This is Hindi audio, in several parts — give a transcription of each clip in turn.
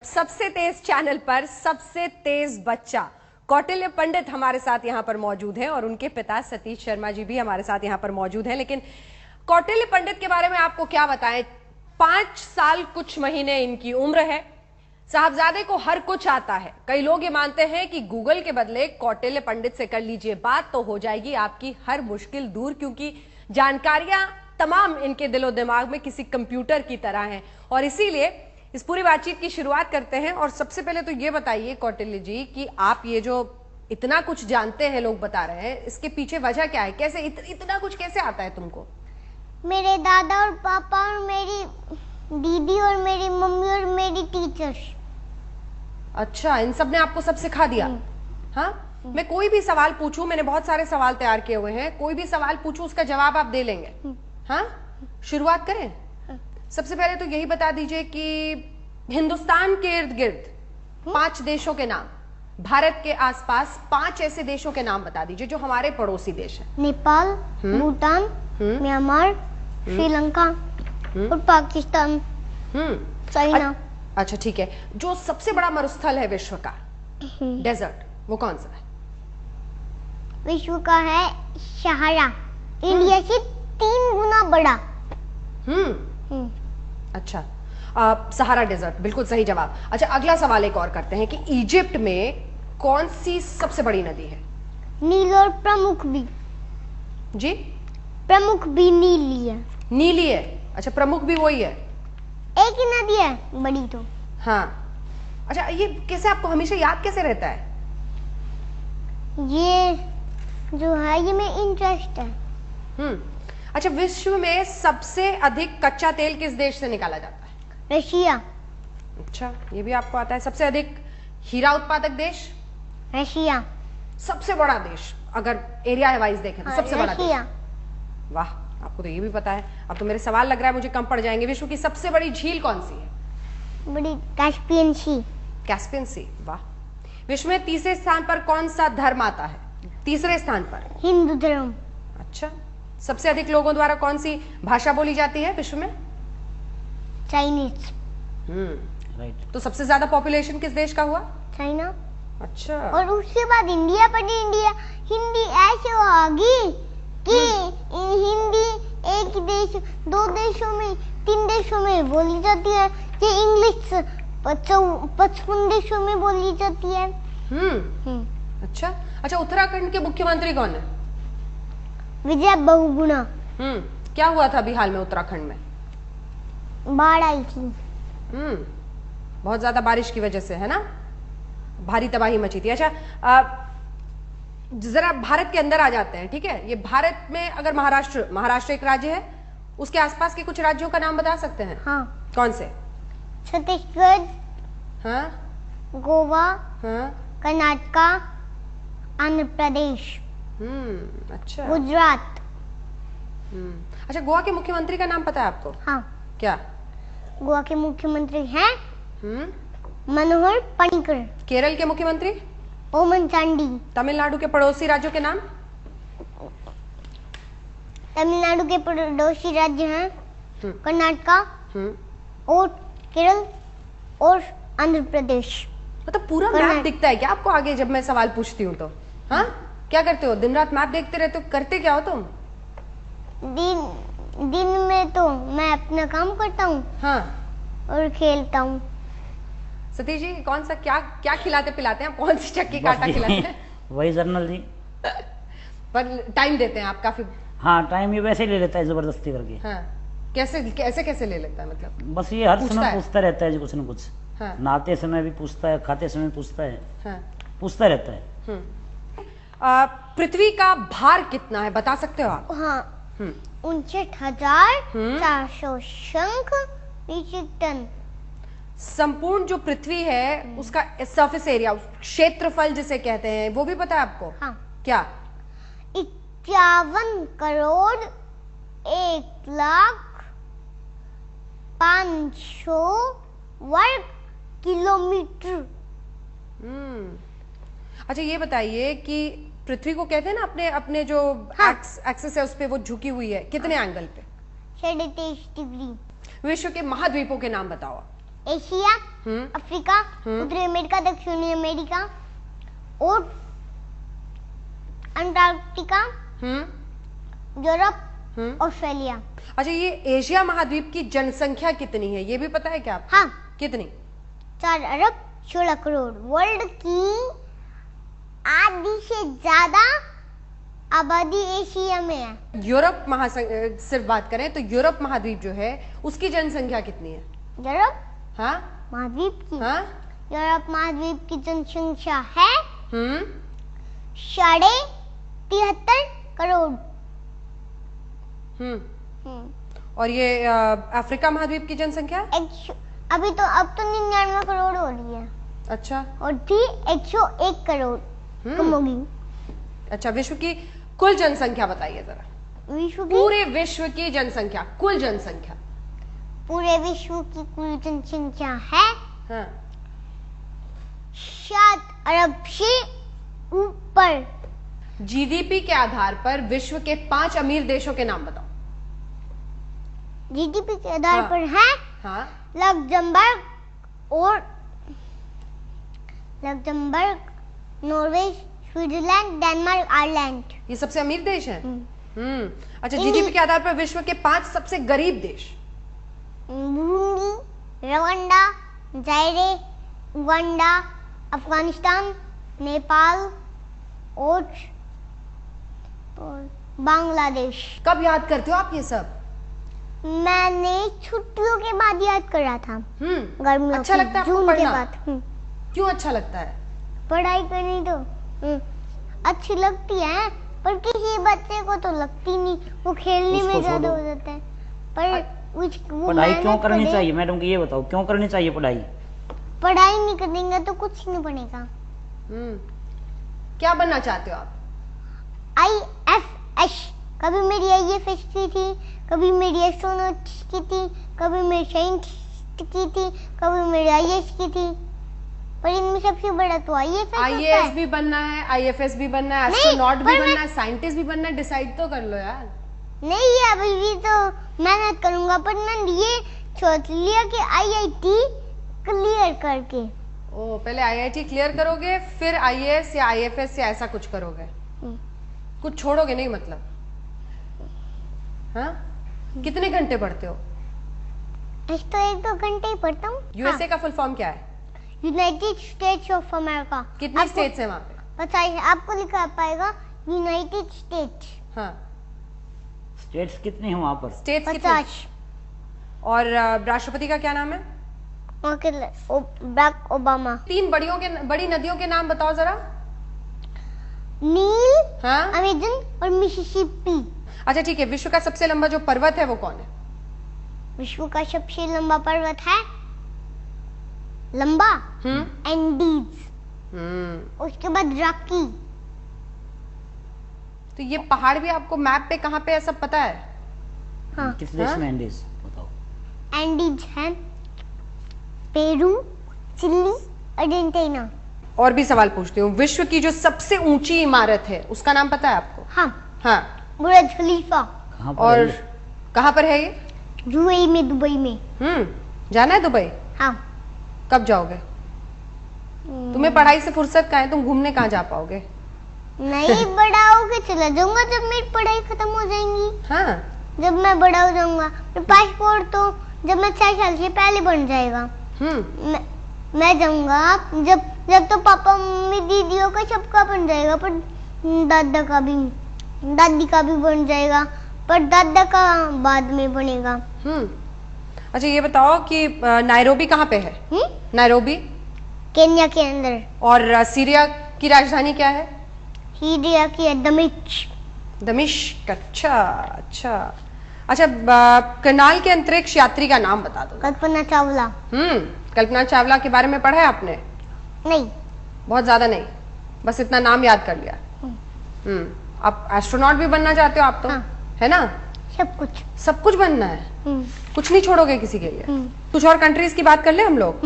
सबसे तेज चैनल पर सबसे तेज बच्चा कौटिल्य पंडित हमारे साथ यहां पर मौजूद हैं और उनके पिता सतीश शर्मा जी भी हमारे साथ यहां पर मौजूद हैं। लेकिन कौटिल्य पंडित के बारे में आपको क्या बताएं, 5 साल कुछ महीने इनकी उम्र है। साहबजादे को हर कुछ आता है। कई लोग ये मानते हैं कि गूगल के बदले कौटिल्य पंडित से कर लीजिए बात तो हो जाएगी आपकी हर मुश्किल दूर, क्योंकि जानकारियां तमाम इनके दिलो दिमाग में किसी कंप्यूटर की तरह हैं। और इसीलिए इस पूरी बातचीत की शुरुआत करते हैं। और सबसे पहले तो ये बताइए कौटिल्य जी कि आप ये जो इतना कुछ जानते हैं, लोग बता रहे हैं, इसके पीछे वजह क्या है? कैसे इतना कुछ कैसे आता है तुमको? मेरे दादा और पापा और मेरी दीदी और मेरी मम्मी और मेरी टीचर्स। अच्छा, इन सब ने आपको सब सिखा दिया? हाँ, मैं कोई भी सवाल पूछूं, मैंने बहुत सारे सवाल तैयार किए हुए हैं, कोई भी सवाल पूछूं उसका जवाब आप दे लेंगे? हाँ, शुरुआत करें। सबसे पहले तो यही बता दीजिए कि हिंदुस्तान के इर्द गिर्द 5 देशों के नाम, भारत के आसपास 5 ऐसे देशों के नाम बता दीजिए जो हमारे पड़ोसी देश हैं। नेपाल, भूटान, म्यांमार, श्रीलंका और पाकिस्तान, चाइना। अच्छा ठीक है, जो सबसे बड़ा मरुस्थल है विश्व का, डेजर्ट, वो कौन सा है? विश्व का है सहारा, इंडिया से 3 गुना बड़ा। अच्छा, सहारा डेजर्ट, बिल्कुल सही जवाब। अच्छा, अगला सवाल एक और करते हैं कि इजिप्ट में कौन सी सबसे बड़ी नदी है? नील और प्रमुख भी। जी, प्रमुख भी नीली है। नीली है? अच्छा, प्रमुख भी वही है? एक ही नदी है बड़ी तो। हाँ, अच्छा, ये कैसे आपको हमेशा याद कैसे रहता है? ये जो है ये में इंटरेस्ट है। अच्छा, विश्व में सबसे अधिक कच्चा तेल किस देश से निकाला जाता है? रशिया। अच्छा, ये भी आपको आता है। सबसे अधिक हीरा उत्पादक देश? रशिया। सबसे बड़ा देश अगर एरिया वाइज देखें तो सबसे बड़ा देश? वाह, आपको तो ये भी पता है। अब तो मेरे सवाल लग रहा है मुझे कम पड़ जाएंगे। विश्व की सबसे बड़ी झील कौन सी है? बड़ी कैस्पियन सी। कैस्पियन सी, वाह। विश्व में तीसरे स्थान पर कौन सा धर्म आता है? तीसरे स्थान पर हिंदू धर्म। अच्छा, सबसे अधिक लोगों द्वारा कौन सी भाषा बोली जाती है विश्व में? चाइनीज। राइट। तो सबसे ज्यादा पॉपुलेशन किस देश का हुआ? चाइना। अच्छा, और उसके बाद इंडिया पर। इंडिया हिंदी ऐसे होगी कि हिंदी एक देश, 2 देशों में, 3 देशों में बोली जाती है। ये इंग्लिश 55 देशों में बोली जाती है। अच्छा अच्छा, उत्तराखंड के मुख्यमंत्री कौन है? विजय बहुगुणा। क्या हुआ था अभी हाल में उत्तराखंड में? बाढ़ आई थी। बहुत ज्यादा बारिश की वजह से, है ना? भारी तबाही मची थी। अच्छा, जरा भारत के अंदर आ जाते हैं, ठीक है? ये भारत में अगर महाराष्ट्र एक राज्य है, उसके आसपास के कुछ राज्यों का नाम बता सकते हैं? हाँ। कौन से? छत्तीसगढ़, हाँ, गोवा, हाँ, कर्नाटका, आंध्र प्रदेश, अच्छा, गुजरात। अच्छा, गोवा के मुख्यमंत्री का नाम पता है आपको? हाँ। क्या? गोवा के मुख्यमंत्री हैं मनोहर पर्रिकर। केरल के मुख्यमंत्री? ओमन चांडी। तमिलनाडु के पड़ोसी राज्यों के नाम? तमिलनाडु के पड़ोसी राज्य हैं कर्नाटका और केरल और आंध्र प्रदेश। मतलब पूरा मैप दिखता है क्या आपको आगे जब मैं सवाल पूछती हूँ तो? हाँ, क्या करते हो? दिन रात मैप देखते रहते हो? करते क्या हो तुम? दिन में तो मैं अपना काम करता हूँ। हाँ, और खेलता हूँ। सतीश जी, कौन सा क्या खिलाते पिलाते हैं? कौन सी चक्की काटा खिलाते हैं? वही जर्नल जी। पर टाइम देते हैं आप काफी? हाँ, टाइम ये वैसे ही ले लेता है जबरदस्ती करके। हाँ, कैसे ले लेता है? मतलब बस ये हर समय पूछता रहता है जी कुछ न कुछ। हाँ। नहाते समय भी पूछता है, खाते समय पूछता है। हाँ। पूछता रहता है। पृथ्वी का भार कितना है, बता सकते हो आप? हाँ, 59,400 शंख मीट्रिक टन। संपूर्ण जो पृथ्वी है उसका सरफेस एरिया, क्षेत्रफल जिसे कहते हैं, वो भी पता है आपको? हाँ। क्या? 51 करोड़ 1,05,000 वर्ग किलोमीटर। अच्छा, ये बताइए कि पृथ्वी को कहते हैं ना अपने जो एक्सिस है उस पे वो झुकी हुई है, कितने एंगल पे? 23.5 डिग्री। विश्व के महाद्वीपों के नाम बताओ। एशिया, अफ्रीका, उत्तरी अमेरिका, दक्षिणी अमेरिका और अंटार्कटिका, यूरोप, ऑस्ट्रेलिया। अच्छा, ये एशिया महाद्वीप की जनसंख्या कितनी है, ये भी पता है क्या आपको? हाँ, कितनी? 4 अरब 16 करोड़। वर्ल्ड की आधी से ज्यादा आबादी एशिया में है। यूरोप सिर्फ बात करें तो यूरोप महाद्वीप जो है उसकी जनसंख्या कितनी है? यूरोप हाँ महाद्वीप की हाँ यूरोप महाद्वीप की जनसंख्या है 73.5 करोड़। और ये अफ्रीका महाद्वीप की जनसंख्या? अब तो 99 करोड़ हो रही है। अच्छा, और थी 101 करोड़ कम होगी। अच्छा, विश्व की कुल जनसंख्या बताइए जरा। विश्व की पूरे विश्व की जनसंख्या, कुल जनसंख्या। पूरे विश्व की कुल जनसंख्या है हाँ। 7 अरब से ऊपर। जीडीपी के आधार पर विश्व के 5 अमीर देशों के नाम बताओ। जीडीपी के आधार पर है हाँ। Luxembourg, Norway, Switzerland, Denmark, Ireland. ये सबसे अमीर देश है। अच्छा, जीडीपी के आधार पर विश्व के 5 सबसे गरीब देश? Burundi, Rwanda, जायरे, Uganda, Afghanistan, Nepal और बांग्लादेश। कब याद करते हो आप ये सब? मैंने छुट्टियों के बाद याद करा था। गर्मियों अच्छा लगता है आपको जून के पढ़ना? बाद। क्यों अच्छा लगता है? पढ़ाई करनी तो अच्छी लगती है, पर किसी बच्चे को तो लगती नहीं, वो खेलने में ज्यादा हो जाता है। पर पढ़ाई क्यों करनी चाहिए मैडम की, ये बताओ, क्यों करनी चाहिए पढ़ाई? पढ़ाई नहीं करेंगे तो कुछ नहीं बनेगा। क्या बनना चाहते हो आप? IFS। कभी मेरी IFS की थी, कभी मेरी एस्ट्रोनॉट की थी, कभी मेरी साइंटिस्ट की थी, कभी मेरी IAS की थी, पर इनमें सबसे बड़ा तो IAS भी बनना है, IFS भी बनना है, एस्ट्रोनॉट भी बनना है, साइंटिस्ट भी बनना है। डिसाइड तो कर लो यार। नहीं, अभी भी तो मेहनत करूंगा, पर मैंने ये सोच लिया कि IIT क्लियर करके। ओ, पहले IIT क्लियर करोगे, फिर IAS या IFS या ऐसा कुछ करोगे? कुछ छोड़ोगे नहीं मतलब? हाँ? कितने घंटे पढ़ते हो? तो 1-2 घंटे ही पढ़ता हूँ। USA का फुल फॉर्म क्या है? United states of America. कितनी स्टेट्स है वहाँ पे? पता है आपको लिखा पाएगा यूनाइटेड स्टेट्स। हाँ। स्टेट्स कितनी है वहाँ पर? स्टेट्स 50। और राष्ट्रपति का क्या नाम है? Barack Obama. 3 बड़ी नदियों के नाम बताओ जरा। नील, हाँ? अमेजन और मिसिसिपी। अच्छा ठीक है, विश्व का सबसे लंबा जो पर्वत है वो कौन है? विश्व का सबसे लंबा पर्वत है एंडीज। उसके बाद रॉकी। तो ये पहाड़ भी आपको मैप पे कहाँ पे है सब पता है? हाँ। किस देश में एंडीज बताओ? एंडीज है पेरू, चिली, अर्जेंटीना। और भी सवाल पूछती हूँ, विश्व की जो सबसे ऊंची इमारत है उसका नाम पता है आपको? हाँ। बुर्ज खलीफा। कहाँ पर और है ये? कहाँ पर है ये? UAE में, दुबई में। जाना है दुबई? हाँ। कब जाओगे? तुम्हें पढ़ाई से फुर्सत कहाँ है, तुम घूमने कहाँ जा पाओगे? नहीं, बड़ा होके चला जाऊंगा जब मेरी पढ़ाई खत्म हो जाएंगी। हाँ। जब मैं बड़ा हो जाऊंगा, पासपोर्ट तो जब मैं 6 साल से पहले बन जाएगा। मैं जाऊंगा जब तो पापा मम्मी दीदियों का सबका बन जाएगा, पर दादी का भी बन जाएगा, पर दादा का बाद में बनेगा। अच्छा ये बताओ कि नायरोबी कहाँ पे है? नायरोबी केन्या के अंदर। और सीरिया की राजधानी क्या है? सीरिया की दमिश्क। अच्छा, करनाल के अंतरिक्ष यात्री का नाम बता दो। कल्पना चावला। कल्पना चावला के बारे में पढ़ा है आपने? नहीं, बहुत ज्यादा नहीं, बस इतना नाम याद कर लिया। आप एस्ट्रोनॉट भी बनना चाहते हो आप तो? हाँ। है ना? सब कुछ बनना है। कुछ नहीं छोड़ोगे किसी के लिए? कुछ और कंट्रीज की बात कर ले हम लोग।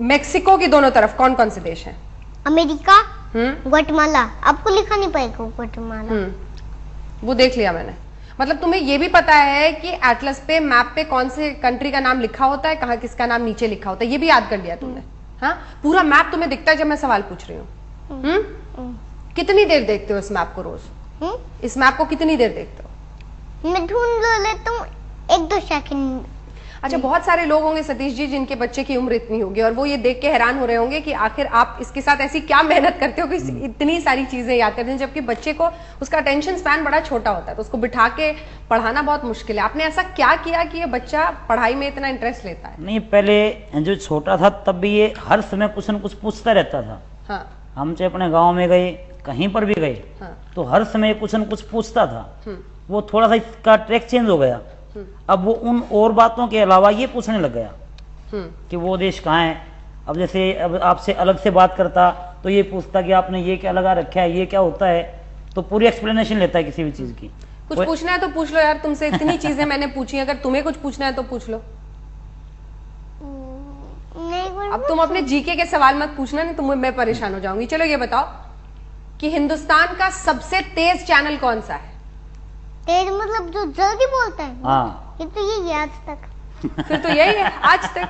मेक्सिको की दोनों तरफ कौन कौन से देश हैं? America, Guatemala. आपको लिखा नहीं पाएगा ग्वाटेमाला। वो देख लिया मैंने। मतलब तुम्हें ये भी पता है कि एटलस पे, मैप पे कौन से कंट्री का नाम लिखा होता है, कहाँ किसका नाम नीचे लिखा होता है, ये भी याद कर लिया तुमने? हाँ, पूरा मैप तुम्हें दिखता है जब मैं सवाल पूछ रही हूँ? कितनी देर देखते हो इस मैप को रोज? इस मैप को कितनी देर देखते हो? मैं ढूंढ लेता हूँ 1-2 सेकंड। अच्छा, बहुत सारे लोग होंगे सतीश जी जिनके बच्चे की उम्र इतनी होगी और वो ये देख के हैरान हो रहे होंगे कि आखिर आप इसके साथ ऐसी क्या मेहनत करते हो कि इतनी सारी चीजें याद करते हैं, जबकि बच्चे को उसका अटेंशन स्पैन बड़ा छोटा होता है, तो उसको बिठा के पढ़ाना बहुत मुश्किल है। आपने ऐसा क्या किया कि ये बच्चा पढ़ाई में इतना इंटरेस्ट लेता है? नहीं, पहले जो छोटा था तब भी ये हर समय कुछ न कुछ पूछता रहता था। हाँ, हम चाहे अपने गाँव में गए, कहीं पर भी गए, हाँ, तो हर समय कुछ न कुछ पूछता था। वो थोड़ा सा इसका ट्रैक चेंज हो गया, अब वो उन और बातों के अलावा ये पूछने लग गया कि वो देश कहाँ है। अब जैसे अब आपसे अलग से बात करता तो ये पूछता कि आपने ये क्या लगा रखा है, ये क्या होता है, तो पूरी एक्सप्लेनेशन लेता है किसी भी चीज की। कुछ पूछना है तो पूछ लो यार, तुमसे इतनी चीजें मैंने पूछी, अगर तुम्हें कुछ पूछना है तो पूछ लो। नहीं, अब तुम अपने जीके के सवाल मत पूछना, नहीं तो मैं परेशान हो जाऊंगी। चलो ये बताओ कि हिंदुस्तान का सबसे तेज चैनल कौन सा है? तेज मतलब जो जल्दी बोलता है? हाँ, ये तो यही है आज तक। फिर तो यही है आज तक,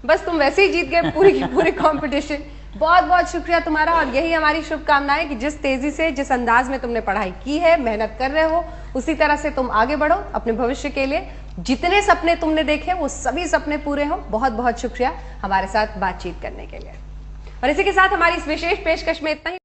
बस तुम वैसे ही जीत गए पूरी की पूरी कंपटीशन। बहुत बहुत शुक्रिया तुम्हारा, और यही हमारी शुभकामनाएं कि जिस तेजी से, जिस अंदाज में तुमने पढ़ाई की है, मेहनत कर रहे हो, उसी तरह से तुम आगे बढ़ो अपने भविष्य के लिए। जितने सपने तुमने देखे वो सभी सपने पूरे हो। बहुत बहुत शुक्रिया हमारे साथ बातचीत करने के लिए। और इसी के साथ हमारी इस विशेष पेशकश में इतना ही।